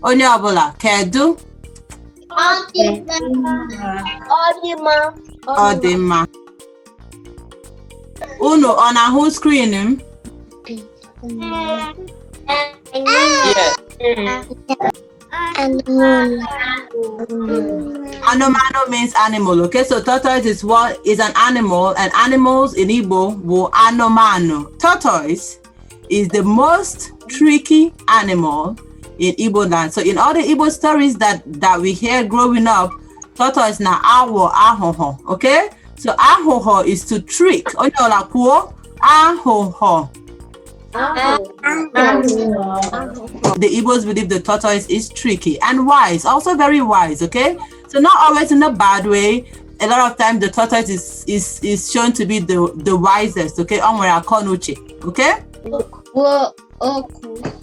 Onye ọbụla, kedu? Ọ dị mma. Unu ọ na-ahụ screen m? Anumano means animal, okay? So tortoise is an animal, and animals in Igbo will anumano. Tortoise is the most tricky animal in Igbo land. So in all the Igbo stories that we hear growing up, tortoise na awo ahoho, okay? So ahoho is to trick. Onye ola kwuo ahoho. The Igbos believe the tortoise is tricky and wise, also very wise, okay? So not always in a bad way. A lot of times the tortoise is shown to be the wisest, okay? Okay?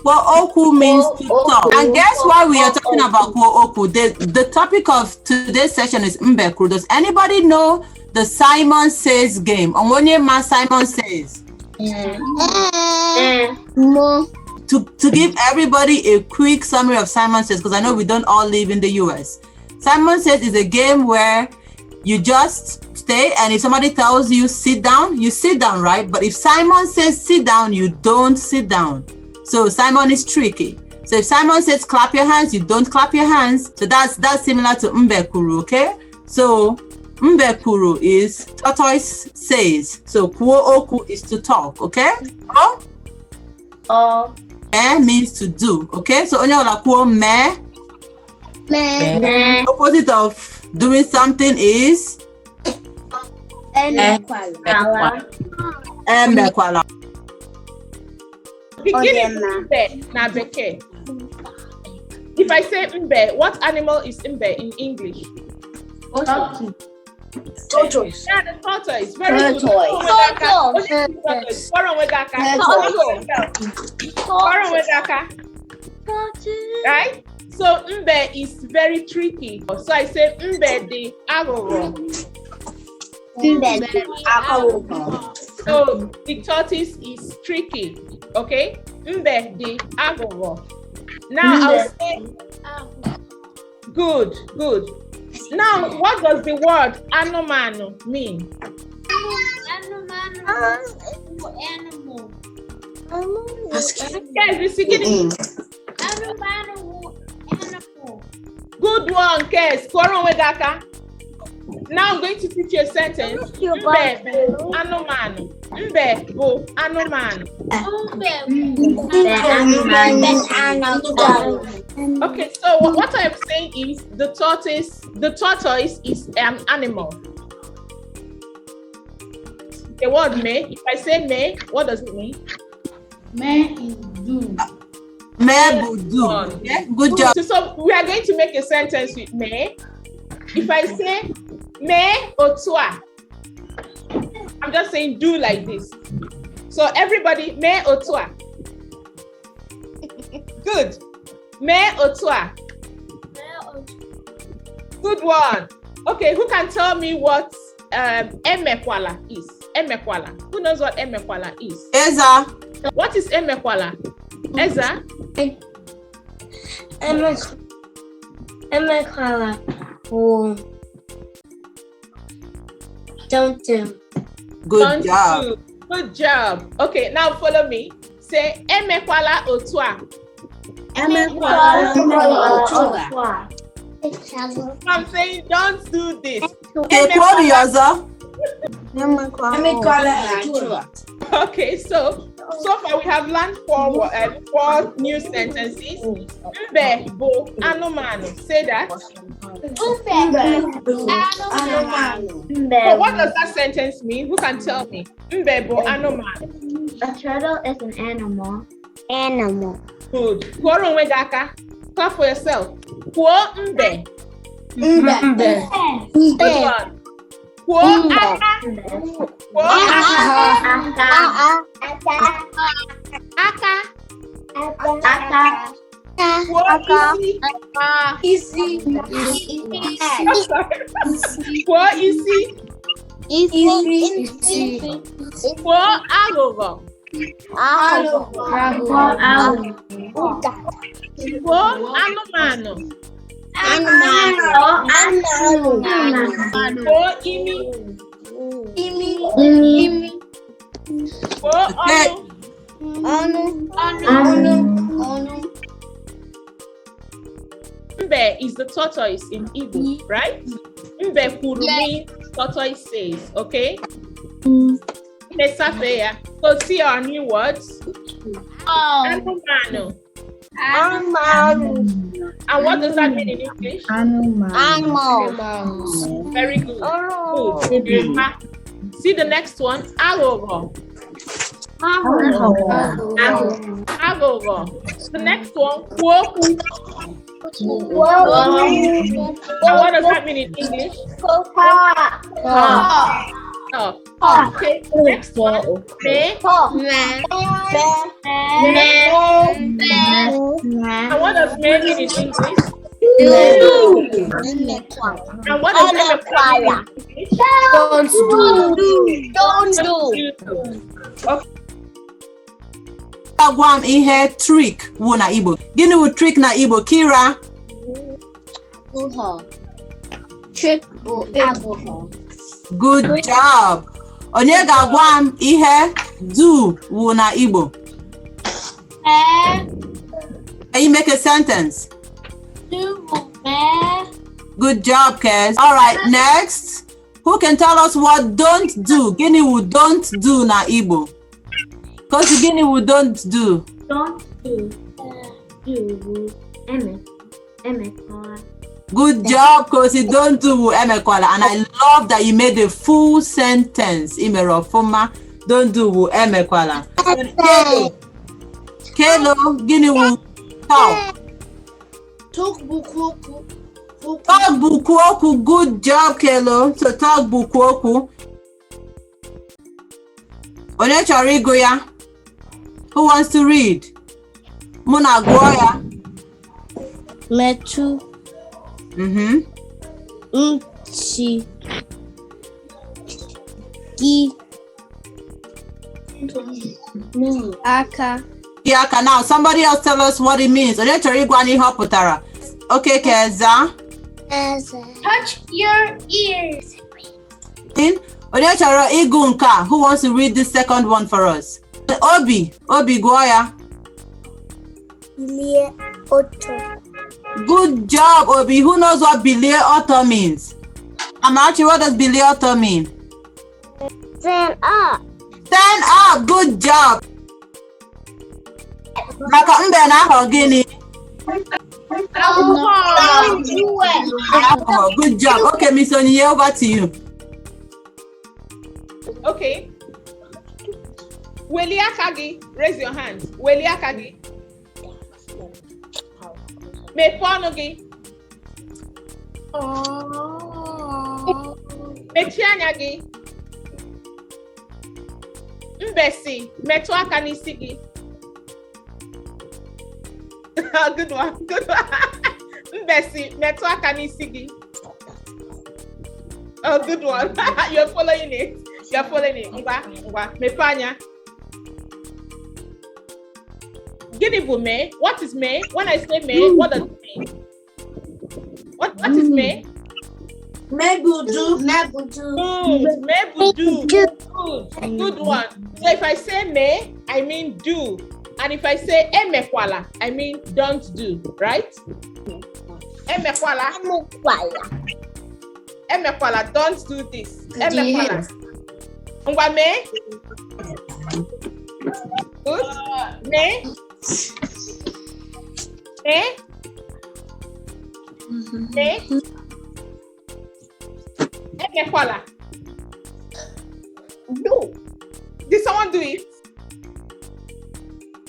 Oku means to talk. And guess why we are talking about Oku? The topic of today's session is Mbe Kwuru. Does anybody know the Simon Says game? Onyinye Simon Says. To give everybody a quick summary of Simon Says, because I know we don't all live in the US. Simon Says is a game where you just stay, and if somebody tells you sit down, you sit down, right? But if Simon says sit down, you don't sit down. So Simon is tricky. So if Simon says clap your hands, you don't clap your hands. So that's similar to Mbe Kwuru, okay? So Mbe Kwuru is tortoise says. So Kwuo Oku is to talk, okay? Means to do, okay? So onye ola kwuo me. Opposite of doing something is Emekwala. If I say Mbe, what animal is Mbe in English? Tortoise. Yeah, the tortoise. Very good. Right? So Mbe is very tricky. So I say Mbe the agoro. So the tortoise is tricky. Okay? Mbe the agoro. Now I'll say good. Now, what does the word anumano mean? Animal. Yes, it's beginning. Animal. Good one, Kes. Now I'm going to teach you a sentence. Mbe anumano. Mbe bo anumano. Okay, so what I'm saying is the tortoise is an animal. The word me, if I say me, what does it mean? Me is do. Yeah, good job. So we are going to make a sentence with me. If I say me otua, I'm just saying do like this. So everybody, me otua. Good. Me otua. Good one. Okay, who can tell me what Emekwala is? Emekwala. Who knows what Emekwala is? Eza. What is Emekwala? Eza? Emekwala. Don't do. Good job. Good job. Okay, now follow me. Say Emekwala otua. I'm saying don't do this. Okay, quote yourself. Okay, so far we have learned four new sentences. Mbe bo anumano. Say that. So what does that sentence mean? Who can tell me? Mbe bo anumano. A turtle is an animal. Good. Kworo nwegaka. Clap for yourself. Kwo mbe. Good one. Kwo aka. Kwo aka. Kwo isi. Kwo isi. Kwo agogo. Anụmanụ. Imi. Mbe is the tortoise in Igbo, right? Mbe Kwuru means tortoise says, okay? So see our new words. Anumano. And what does that mean in English? Animals. Very good. Good. See the next one. Agogo. Agogo. The next one. Woku. And what does that mean in English? Okay. Next one. And what does me mean in English? And what does mean in English? Don't do. Okay. Agwam ihe trick wu na Igbo. Gịnị wu trick na Igbo, Kira? Trick or alcohol. Good job. Onye ga-agwam ihe do wu na Igbo. Can you make a sentence? Good job, Kes. All right, next. Who can tell us what don't do? Gịnị wu don't do na Igbo? Because gịnị wu don't do? Don't do. Good job, Kosi. Don't do emekwala. And I love that you made a full sentence. Imerofuma. Don't do emekwala. Kelo, gini wu talk. Talk bukuoku. Talk bukuoku. Good job, Kelo. So talk bukuoku. Onye chọrọ ịgụ ya? Who wants to read? Muna gụọ ya. Metu. Chi. Gi. Aka. Aka. Now somebody else tell us what it means. Onye chọrọ ịgụ anyị ihe ọ pụtara. Okay, Keza. Touch your ears. Onye chọrọ ịgụ nke a. Who wants to read the second one for us? Obi gụọ ya. Bilie Otto. Good job, Obi. Who knows what Bilie Otto means? Amachi, what does Bilie Otto mean? Stand up. Stand up. Good job. Maka mbe na ahọ gịnị? Don't do it. Alcohol. Good job. Okay, Miss Onyinye, over to you. Okay. Weliakagi, raise your hand. Weliakagi. Meponogi. Mechianyagi. Mbesi, metuaka nisigi. Good one. Mbesi, metuaka nisigi. Oh, good one. You're following it. You're following it. Mepanya. Ginibu me. What is me? When I say me, what does it mean? What is me? Mebudu. Good. Mebudu. Good one. So if I say me, I mean do. And if I say emekwala, I mean don't do. Right? Emekwala. Emekwala, don't do this. Emekwala. Ngwa me. Good. Me. Me. Me. Emekwala. Do. Did someone do it?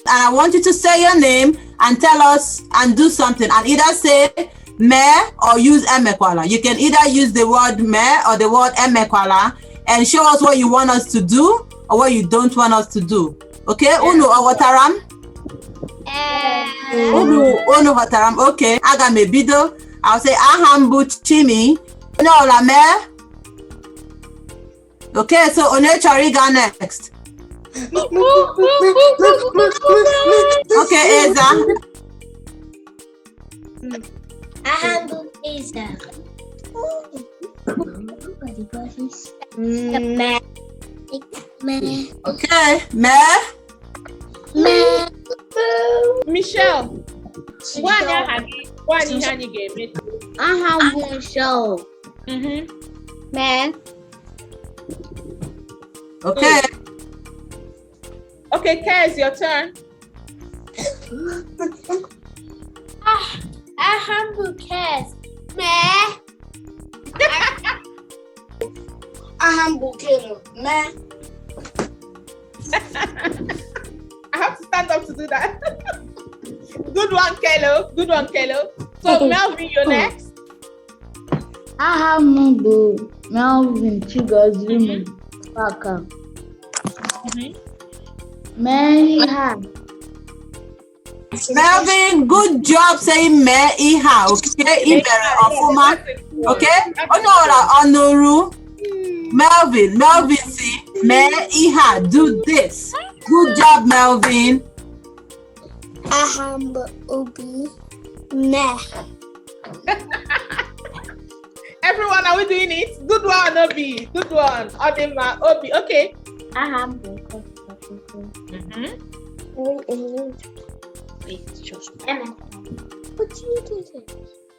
And I want you to say your name and tell us and do something and either say me or use emekwala. You can either use the word me or the word emekwala and show us what you want us to do or what you don't want us to do. Okay? Unu awataram? Unu hataram. Okay. Aga me bido. I'll say ahambu chimi. No la me. Okay, so Onye Chariga next. Okay, Eza. Aham, pizza. Me. Okay, me. Michelle. One game. Aham, show. Me. Okay. Okay, Kaz, your turn. Aham, bouquet. Me. Aham, bouquet. Me. I have to stand up to do that. Good one, Kelo. Good one, Kelo. So, Melvin, you're next. Aham, Melvin Chigozimu Paka. Melvin, good job saying me iha. Okay, Ibere Ofuma. Okay, Onuru. Melvin, see me iha. Do this. Good job, Melvin. Aham, ubi. Me. Everyone, are we doing it? Good one, Obi. Good one. Odema, Obi. Okay. Aham,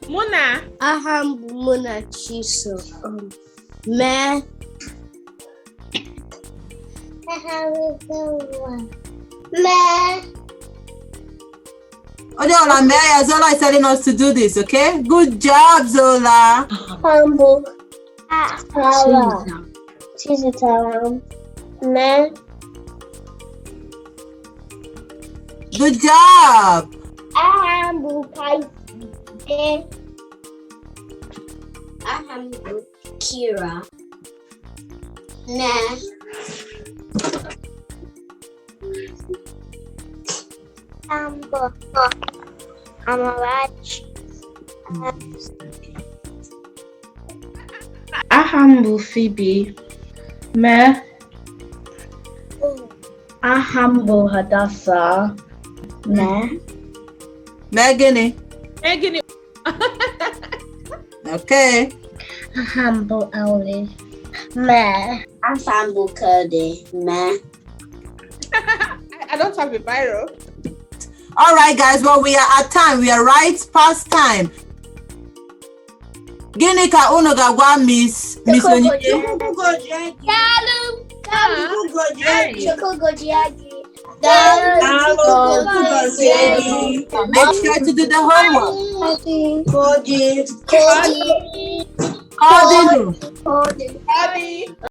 Muna. Aham, Muna Chiso. Me. Me. Ola, Mary, Zola is telling us to do this, okay? Good job, Zola. Humble. Tara. Me. Good job. Aham, Aham, Kira. Me. Amarach. Aham, Phoebe. Me. Aham, Hadassah. Me. Megan. Megan. Okay. Aham, Ellie. Me. Aham, Kurdi. Me. I don't have a viral. All right, guys. Well, we are at time. We are right past time. Gini ka unu ga-agwa Miss Onyinye? Make sure to do the homework. Coding. Abby.